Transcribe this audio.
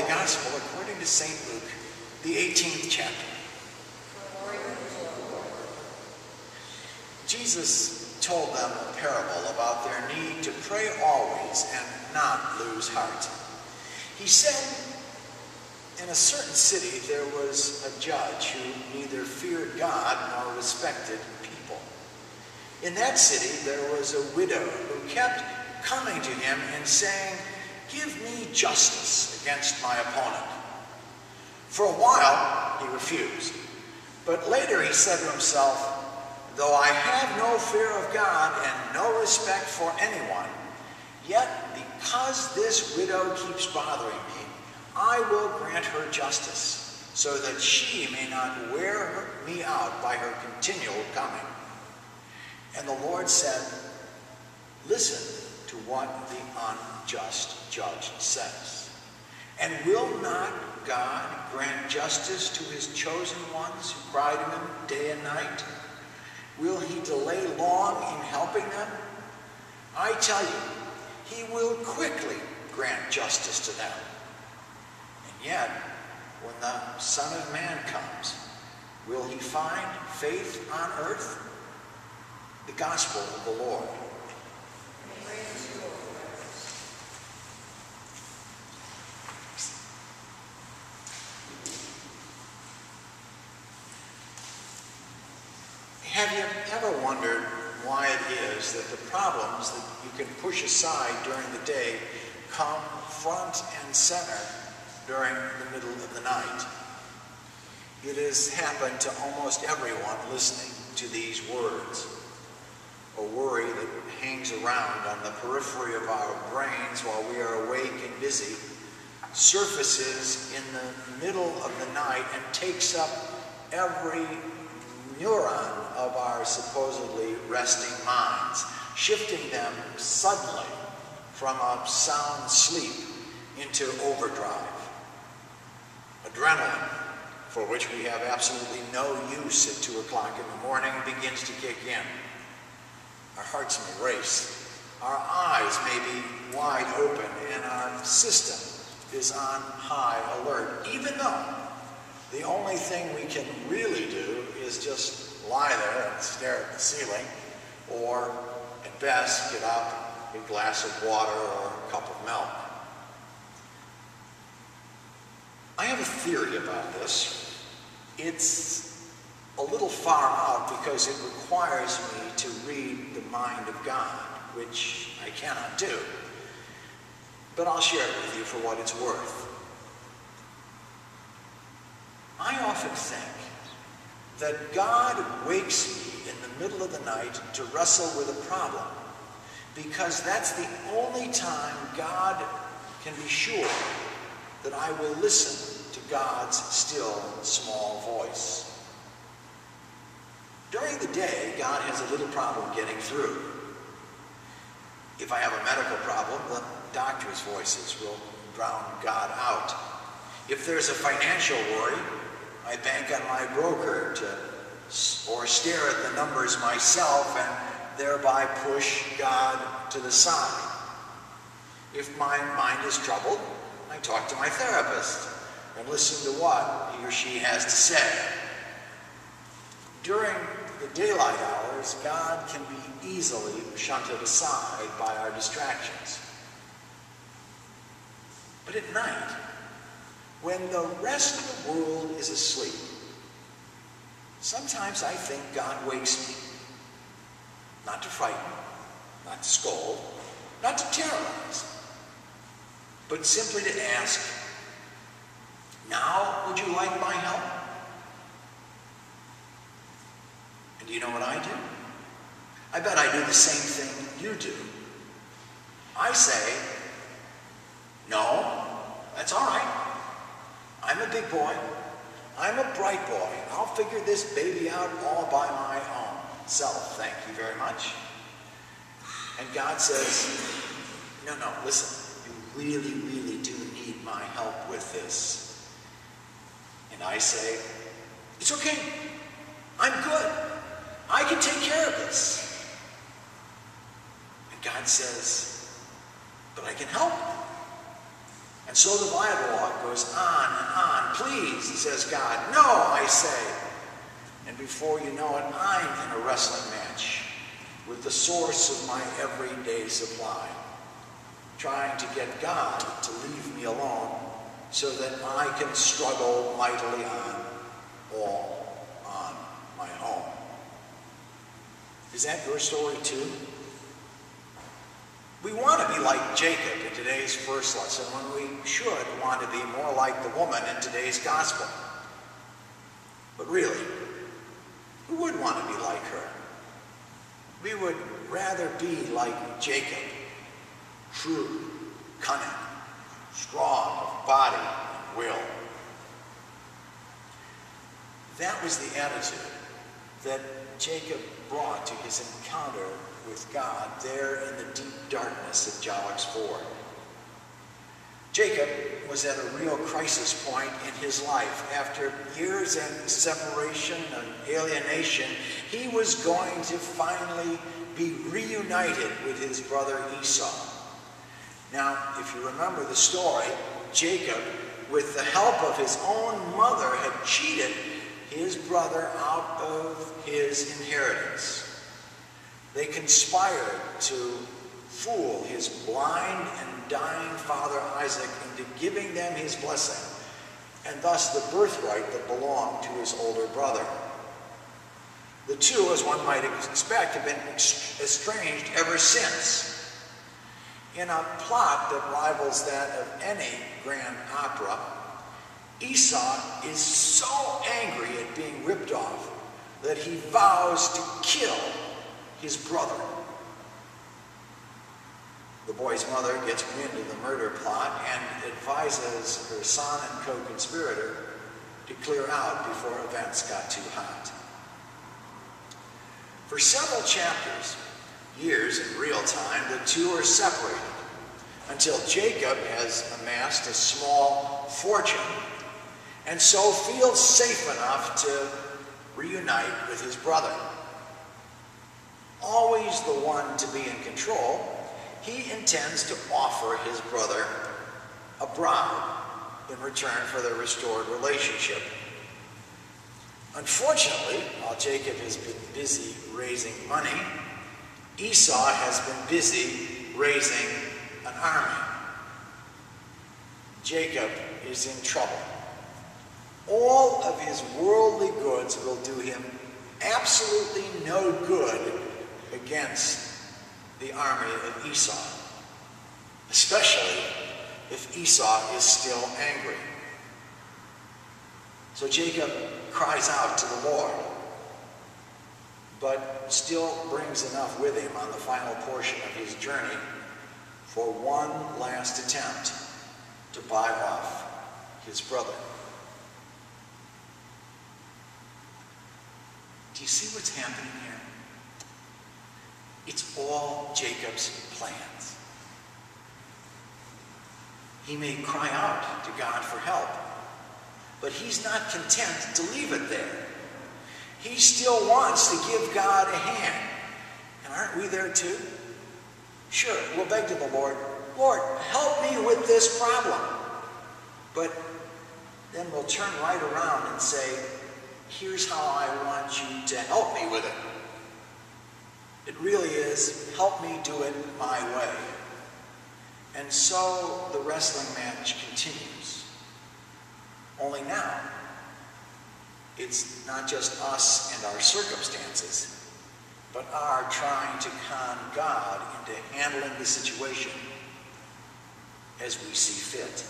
Holy Gospel according to St. Luke, the 18th chapter. Jesus told them a parable about their need to pray always and not lose heart. He said, in a certain city there was a judge who neither feared God nor respected people. In that city there was a widow who kept coming to him and saying, "Give me justice against my opponent." For a while he refused, but later he said to himself, "Though I have no fear of God and no respect for anyone, yet because this widow keeps bothering me, I will grant her justice, so that she may not wear me out by her continual coming." And the Lord said, "Listen to what the unjust judge says. And will not God grant justice to his chosen ones who cry to him day and night? Will he delay long in helping them? I tell you, he will quickly grant justice to them. And yet, when the Son of Man comes, will he find faith on earth?" The Gospel of the Lord. Have you ever wondered why it is that the problems that you can push aside during the day come front and center during the middle of the night? It has happened to almost everyone listening to these words. A worry that hangs around on the periphery of our brains while we are awake and busy surfaces in the middle of the night and takes up every neuron of our supposedly resting minds, shifting them suddenly from a sound sleep into overdrive. Adrenaline, for which we have absolutely no use at 2 o'clock in the morning, begins to kick in. Our hearts may race, our eyes may be wide open, and our system is on high alert, even though the only thing we can really do is just lie there and stare at the ceiling, or at best get up, a glass of water or a cup of milk. I have a theory about this. It's a little far out because it requires me to read the mind of God, which I cannot do. But I'll share it with you for what it's worth. I often think that God wakes me in the middle of the night to wrestle with a problem, because that's the only time God can be sure that I will listen to God's still small voice. During the day, God has a little problem getting through. If I have a medical problem, the doctor's voices will drown God out. If there's a financial worry, I bank on my broker or stare at the numbers myself and thereby push God to the side. If my mind is troubled, I talk to my therapist and listen to what he or she has to say. During the daylight hours, God can be easily shunted aside by our distractions. But at night, when the rest of the world is asleep, sometimes I think God wakes me, not to frighten, not to scold, not to terrorize, but simply to ask, "Now would you like my help?" And do you know what I do? I bet I do the same thing you do. I say, "No, that's all right. I'm a big boy. I'm a bright boy. I'll figure this baby out all by my own self. Thank you very much." And God says, no, listen, you really, really do need my help with this. And I say, "It's okay. I'm good. I can take care of this." And God says, "But I can help." And so the dialogue goes on and on. Please, says God. No, I say. And before you know it, I'm in a wrestling match with the source of my everyday supply, trying to get God to leave me alone so that I can struggle mightily on, all on my own. Is that your story too? We want to be like Jacob in today's first lesson, when we should want to be more like the woman in today's gospel. But really, who would want to be like her? We would rather be like Jacob, shrewd, cunning, strong of body and will. That was the attitude that Jacob brought to his encounter with God there in the deep darkness of Jollock's Ford. Jacob was at a real crisis point in his life. After years of separation and alienation, he was going to finally be reunited with his brother Esau. Now, if you remember the story, Jacob, with the help of his own mother, had cheated his brother out of his inheritance. They conspired to fool his blind and dying father Isaac into giving them his blessing, and thus the birthright that belonged to his older brother. The two, as one might expect, have been estranged ever since. In a plot that rivals that of any grand opera, Esau is so angry at being ripped off that he vows to kill his brother. The boy's mother gets wind of the murder plot and advises her son and co-conspirator to clear out before events got too hot. For several chapters, years in real time, the two are separated until Jacob has amassed a small fortune and so feels safe enough to reunite with his brother. Always the one to be in control, he intends to offer his brother a bribe in return for their restored relationship. Unfortunately, while Jacob has been busy raising money, Esau has been busy raising an army. Jacob is in trouble. All of his worldly goods will do him absolutely no good against the army of Esau, especially if Esau is still angry. So Jacob cries out to the Lord, but still brings enough with him on the final portion of his journey for one last attempt to buy off his brother. Do you see what's happening here? It's all Jacob's plans. He may cry out to God for help, but he's not content to leave it there. He still wants to give God a hand. And aren't we there too? Sure, we'll beg to the Lord, Lord, help me with this problem. But then we'll turn right around and say, here's how I want you to help me with it. It really is, help me do it my way. And so the wrestling match continues. Only now, it's not just us and our circumstances, but our trying to con God into handling the situation as we see fit.